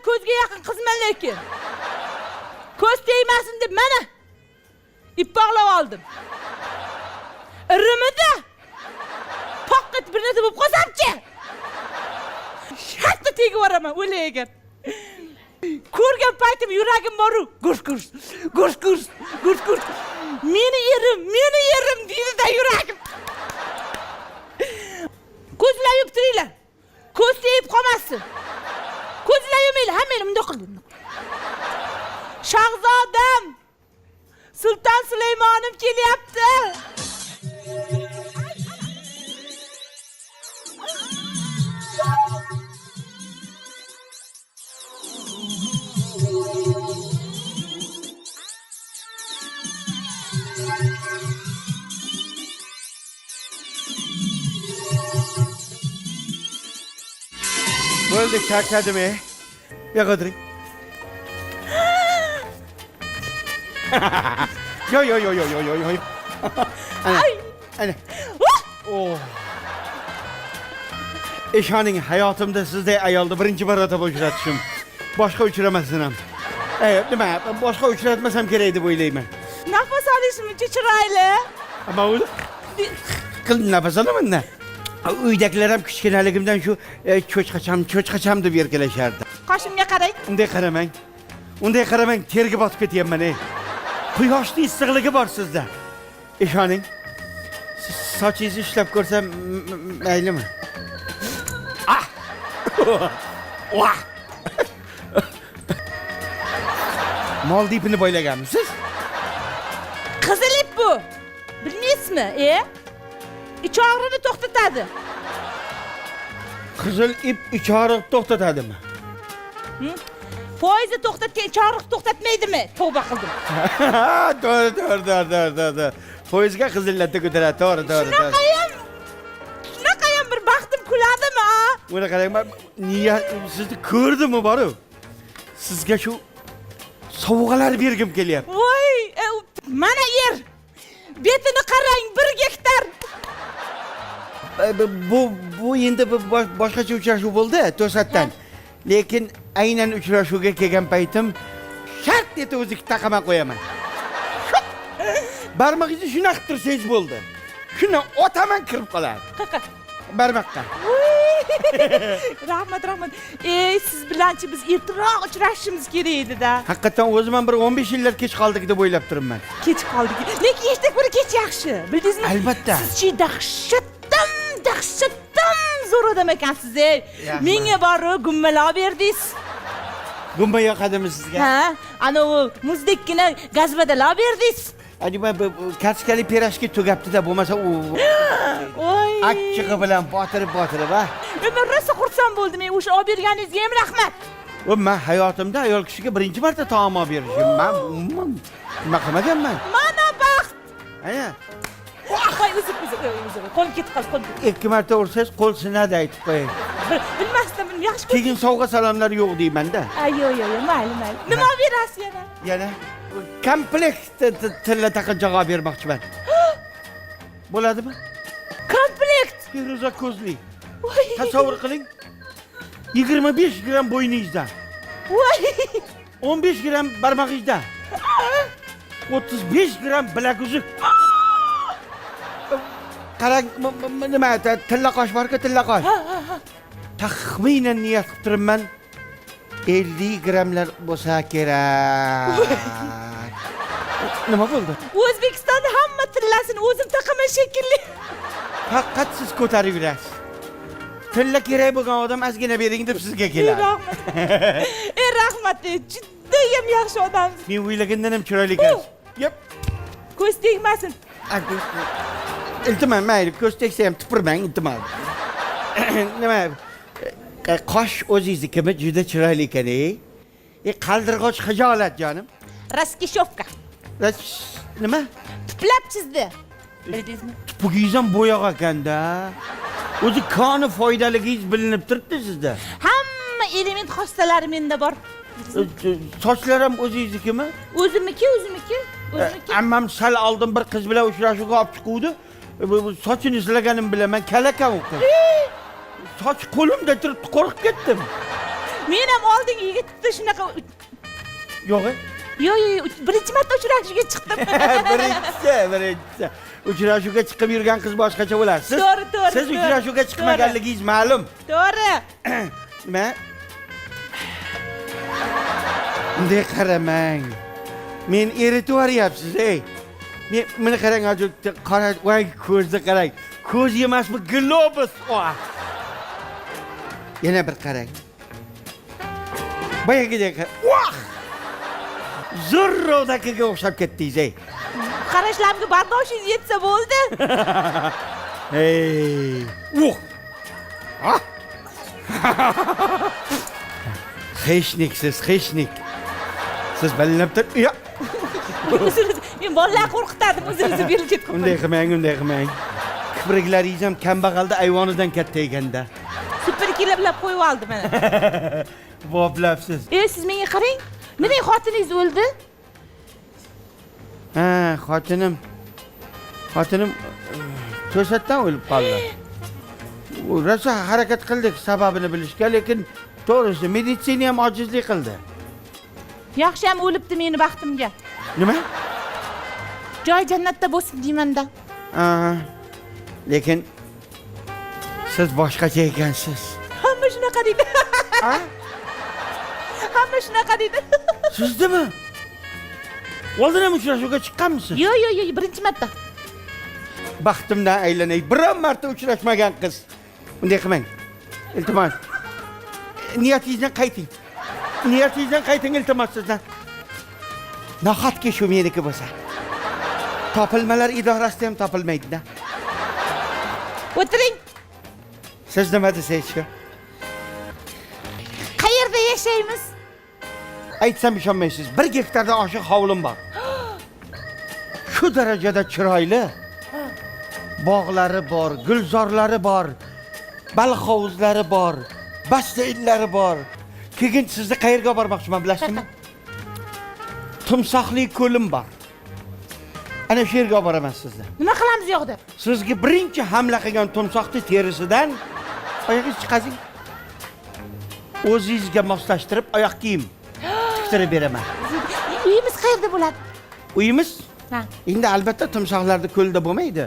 ko'zga yaqin qizman lekin. Ko'z tegmasin deb mana ip bog'lab oldim. Irimida poqqat bir narsa bo'lib qolsamchi. Hatto tegib boraman o'lagan. Ko'rgan paytim yuragim boru. Gurs. Meni yerim deydi-da yuragim. Ko'zlar yumib turinglar. Ko'z tegib qolmasin. Ko'zlar yuminglar, hammanglar bunday qildim. Shahzodam Sulton Süleymanım kelyapti. Bo'ldi, charchadim Yo'qodiring. Yo. Ana. Oh. Eshoning hayotimda sizday ayolni birinchi marotaba uchratishim. Boshqa uchramasin ham. Nima, boshqa uchratmasam kerak deb o'ylayman. Nafas olishim uchun chiroyli. Ammo o'zi qil nafas olaman-da. Uydagilar ham kichkinaligimdan shu cho'chqacham deb yerkalashardi. Qoshimga qarang. Unday qaramang, terga botib ketyapman. Quyoshning issiqligi bor sizda. Ishoning. Sochingizni ushlab ko'rsam maylimi? Mol dipini bo'ylaganmisiz? Qizil ip bu. Bilmaysizmi, İç ağrını to'xtatadi. Qizil ip ich og'riqni to'xtatadimi? Poyezni to'xtatgan ich og'riqni to'xtatmaydimi? Tavba qildim. To'g'ri. Poyezga qizillatda ko'taradi, to'g'ri. Shunaqayam bir baxtim kuladimi, a? Buni qarang, niyat sizni ko'rdimmi boru? Sizga shu sovg'alar bergim kelyapti. Voy, mana yer. Betini qarang, 1 gektar. Bu endi boshqacha uchrashuv bo'ldi to'satdan. Lekin aynan uchrashuvga kelgan paytim shart etib o'zimni taqamay qo'yaman. Barmog'ingizni shunaqa qilib tursangiz bo'ldi. Shuni otaman kirib qoladi. Barmoqqa. Rahmat. Siz bilanchi biz ertaroq uchrashishimiz kerak edi-da. Haqiqatan o'zim ham bir 15 yillar kech qoldik deb o'ylab turibman. Kech qoldik. Lekin hech bir kech yaxshi. Bildingizmi? Albatta. Siz-chi dahshatdan zo'r odam ekansiz. Menga boru gummalab berdingiz. Gumma yoqadimi sizga? Ha, ana u muzdekkina gazbadalab berdingiz. Ajaba karskali pirashki tugabdi-da, bo'lmasa u Voy. achchig'i bilan botirib, ha. Men rosa xursand bo'ldim. O'sha olib berganingizga ham rahmat. Men hayotimda ayol kishiga birinchi marta taom olib berishim. Men umuman nima qilmaganman. Mana baxt. Ana. Voy, o'zim. Qo'l ketib qoldi. 2 marta ursangiz qo'l sinadi aytib qo'ying. Bilmasdim, yaxshi. Keyin sovg'a salomlar yo'q deyman-da. Yo'q, mayli. Nima olib berasiz yana? Yana komplekt tilla taqinchoq olib bermoqchiman. Bo'ladimi? Komplekt. Feruza ko'zli. Tasavvur qiling. 25 gram bo'yningizda. Voy. 15 gram barmog'ingizda. 35 gram bilak uzuk. Qarang, nima, tilla qosh bor-ku, tilla qosh. Taxminan niyat qilib turibman. 50 gramlar bo'lsa kerak. Nima bo'ldi? O'zbekistonda hamma tillasini o'zim taqaman shekilli. Faqat siz ko'tarib yurasiz. Tilla kerak bo'lgan odam ozgina bering deb sizga keladi. Rahmat. Rahmat. Judayam yaxshi odamsiz. Men o'ylagandan ham chiroyli ekansiz. Yep. Ko'z tegmasin. Iltimos, mayli, ko'z tegsa ham tupurmang, iltimos. Nima? Qosh o'zingiznikimi? Juda chiroyli ekan-e. Qaldirg'och xijolat jonim. Raskishofka. Nima? Tuplab chizdi. Bildingizmi? Tupugingiz ham bo'yoq ekanda. O'zi koni foydaligingiz bilinib turibdi sizda. Hamma element xossalari menda bor. Sochlar ham o'zingiznikimi? O'zimniki. Ammam sal oldin bir qiz bilan uchrashuvga olib chiquvdi. Sochini izlaganim bilaman, kalakan o'qi. Soch qo'limda turibdi, qo'rqib ketdim. Men ham oldingi yigitda shunaqa Yo'q. Yo'q, birinchi marta uchrashuvga chiqdim. Birinchi. Uchrashuvga chiqib yurgan qiz boshqacha bo'ladi. To'g'ri. Siz uchrashuvga chiqmaganligingiz ma'lum. To'g'ri. Nima? Bunday qaramang. Men eritib yuryapsiz, ey. Meni qarang, hozir qara, voy ko'zni qarang. Ko'z emasmi, globus. Yana bir qarang. Boyagidek. Voh! Zurrodakiga o'xshab ketdingiz, ey. Qarashlarimga bardoshingiz yetsa bo'ldi. Hey! Xeshniksiz, xeshnik. Siz bilinib tur. Men bolalar qo'rqitadim, o'zingizni berib ketib. Unday qilmang. Kipriklaringiz ham kambag'alda ayvonidan katta ekanda. Superkilablab qo'yib oldi mana. Voplabsiz. Siz menga qarang. Mening xotiningiz o'ldi. Ha, xotinim to'satdan o'lib qoldi. Rosa harakat qildik sababini bilishga, lekin to'g'risi meditsina ham ojizlik qildi. Yaxshi ham o'libdi meni baxtimga. Nima? Joy jannatda bo'lsin deyman-da. Lekin siz boshqacha ekansiz. Hamma shunaqa deydi. Hamma shunaqa deydi. Sizdimi? Oldin ham uchrashuvga chiqqanmisiz? Yo'q, birinchi marta. Baxtimdan aylanay. Biron marta uchrashmagan qiz. Bunday qilmang. Iltimos. Niyatingizdan qayting. Iltimos sizdan. Nahotki shu meniki bo'lsa. Topilmalar idorasida ham topilmaydi-da. O'tiring. Siz nima desangiz-ku? Qayerda yashaymiz? Aytsam ishonmaysiz. 1 gektardan oshiq hovlim bor. Shu darajada chiroyli. Bog'lari bor, gulzorlari bor, baliq hovuzlari bor, basseynlari bor. Keyin sizni qayerga bormoqchiman bilasizmi? Tumsoqli ko'lim bor. Ana shu yerga boraman sizni. Nima qilamiz yo'qda? Sizga birinchi hamla qilgan tumsoqni terisidan oyoqingiz chiqazing. O'zingizga moslashtirib oyoq kiyim tiktirib beraman. Uyimiz qayerda bo'ladi? Uyimiz? Ha. Endi albatta tumsoqlarda ko'lda bo'lmaydi.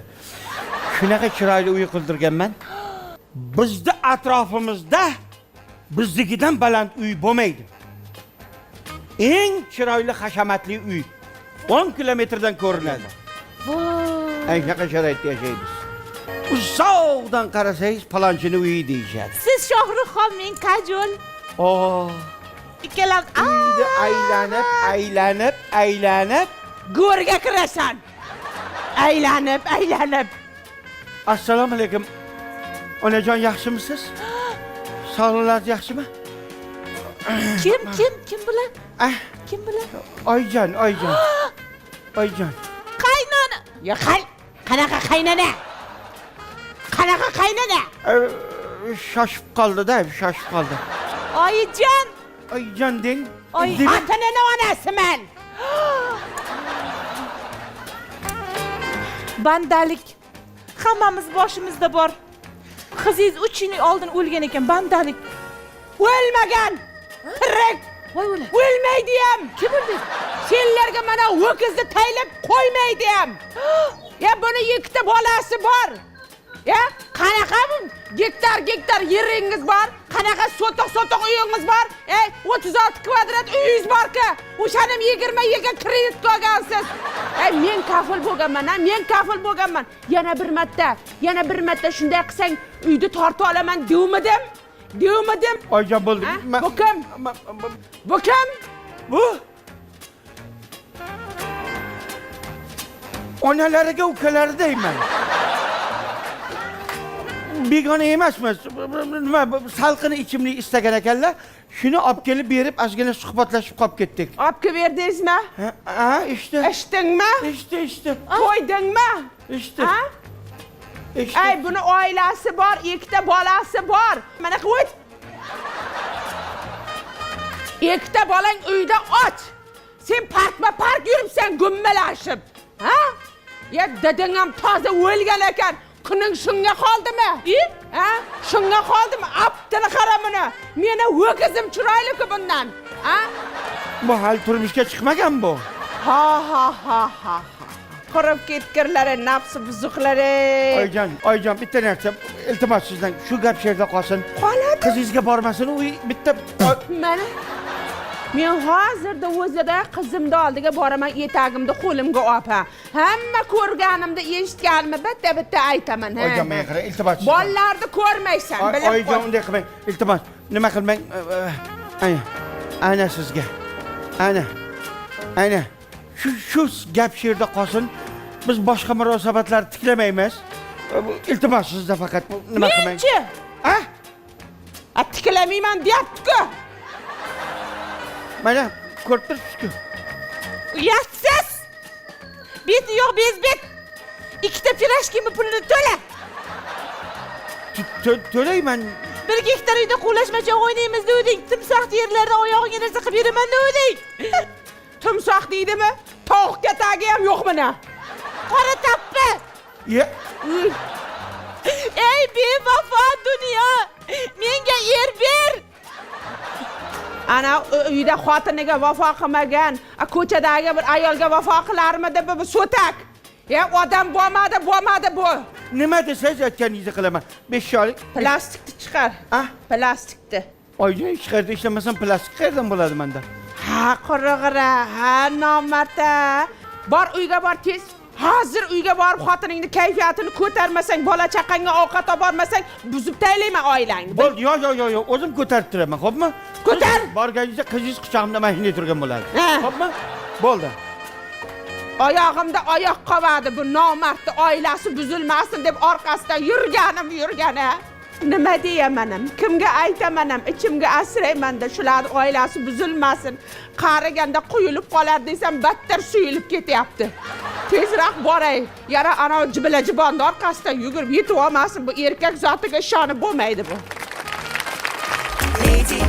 Shunaqa chiroyli uy qildirganman. Bizda atrofimizda biznikidan baland uy bo'lmaydi. Eng chiroyli hashamatli uy 10 kilometrdan ko'rinadi. Voy! Shunaqa sharoitda yashaymiz. Uzoqdan qarasangiz palonchini uyi deyishadi. Siz Shohruxxon, men Kajol. Ikkalamiz uyda aylanib go'rga kirasan. Aylanib. Assalomu alaykum. Onajon, yaxshimisiz? Sog'lig'ingiz yaxshimi? Kim bilan? Kim bilan? Oyjon. Qaynona. Ya qanaqa qaynona? Shoshib qoldi. Oyijon. Oyjon deng. Ota-ona onasiman. Bandalik hammamiz boshimizda bor. Qizingiz 3 yil oldin o'lgan ekan, bandalik. O'lmagan. Tirik. Voy o'la. O'lmaydi ham. Kim o'ldi? Senlarga mana ho'kizni taylab qo'ymaydi ham. Ya buni 2 ta bolasi bor. Ya qanaqa gektar yeringiz bor? Qanaqa sotoq uyingiz bor? 36 kvadrat uyingiz bor-ku. O'shanim 20 yilga kredit olgansiz. Men kafil bo'lganman. Yana bir marta shunday qilsang uyni tortib olaman dewmidim. Oyjon bo'ldi. Bu kim? Bu onalariga ukalari deyman. Begona emasmiz. Nima salqin ichimlik istagan ekanlar. Shuni olib kelib berib, ozgina suhbatlashib qolib ketdik. Olib kelib berdingizmi? Ha, ishda. Ichdingmi? Ishda. To'ydingmi? Ishda. Buni oilasi bor, 2 ta bolasi bor. Mana qo'y. 2 ta bolang uyda och. Sen park yuribsan gummalashib. Ya dadang ham toza o'lgan ekan. Kuning shunga qoldimi? Ha? Shunga qoldimi? Aptini qaramini. Meni ho'kizim chiroyli-ku bundan. Ha? Bu hal turmushga chiqmagan bu. Ha. Qurib ketgirlari, nafsi buzuqlari. Oyjon, bitta narsa, iltimos sizdan shu gap sherda qolsin. Qoladi. Qizingizga bormasin, u bitta Mana men hozirda o'zida qizimni oldiga boraman, etagimni qo'limga olpa. Hamma ko'rganimda, eshitganimni bitta aytaman. Oyjon, men qara, iltimos. Bolalarni ko'rmaysan, bilib qo'y. Oyjon, unday qilmang. Iltimos, nima qilmang? Ana sizga. Ana. Shu gap sherda qolsin. Biz boshqa munosabatlarni tiklamaymiz. Iltimos sizda faqat nima qilmang? Menchi? Ha? Tiklamayman deyapti-ku. Mana ko'rib turibsiz-ku. Uyatsiz! Beti yo'q, bezbet. Ikkita pirashkimni pulini to'la. To'layman. 1 gektar uyda quvlashmacha o'ynaymiz degding. Timsoh yerlarda oyog'iga narsa qilib beraman degding. Timsoh deydimi? Tovuq katagi ham yo'q mana. Qora tappi. Ey bevafo dunyo, menga er ber. Ana uyda xotiniga vafo qilmagan, ko'chadagi bir ayolga vafo qilarmidi bu so'tak? Odam bo'lmadi bu. Nima desangiz aytganingizni qilaman. 5 oylik Plastikni chiqar. Plastikni. Oyjon, chiqardi, ishlamasam plastik qayerdan bo'ladi menda? Ha, qirg'ira, ha, nomata. Bor uyga bor tez. Hozir uyga borib xotiningni kayfiyatini ko'tarmasang, bola chaqangga ovqat olib bormasang, buzib taylayman oilangni. Bo'ldi, yo'q, o'zim ko'tarib turaman, xo'pmi? Ko'tar. Borganingizda qizingiz quchog'imda mashina turgan bo'ladi. Xo'pmi? Bo'ldi. Oyog'imda oyoq qovadi bu nomardni oilasi buzilmasin deb orqasidan yurgani. Nima deyamanim? Kimga aytamanim? Ichimga asraymanda shularning oilasi buzilmasin. Qariganda quyilib qolar desam, battar suyilib ketyapti. Tezroq boray. Yana ana jibila-jibonni orqasidan yugurib yetib olmasin. Bu erkak zotiga ishonib bo'lmaydi bu. Lady,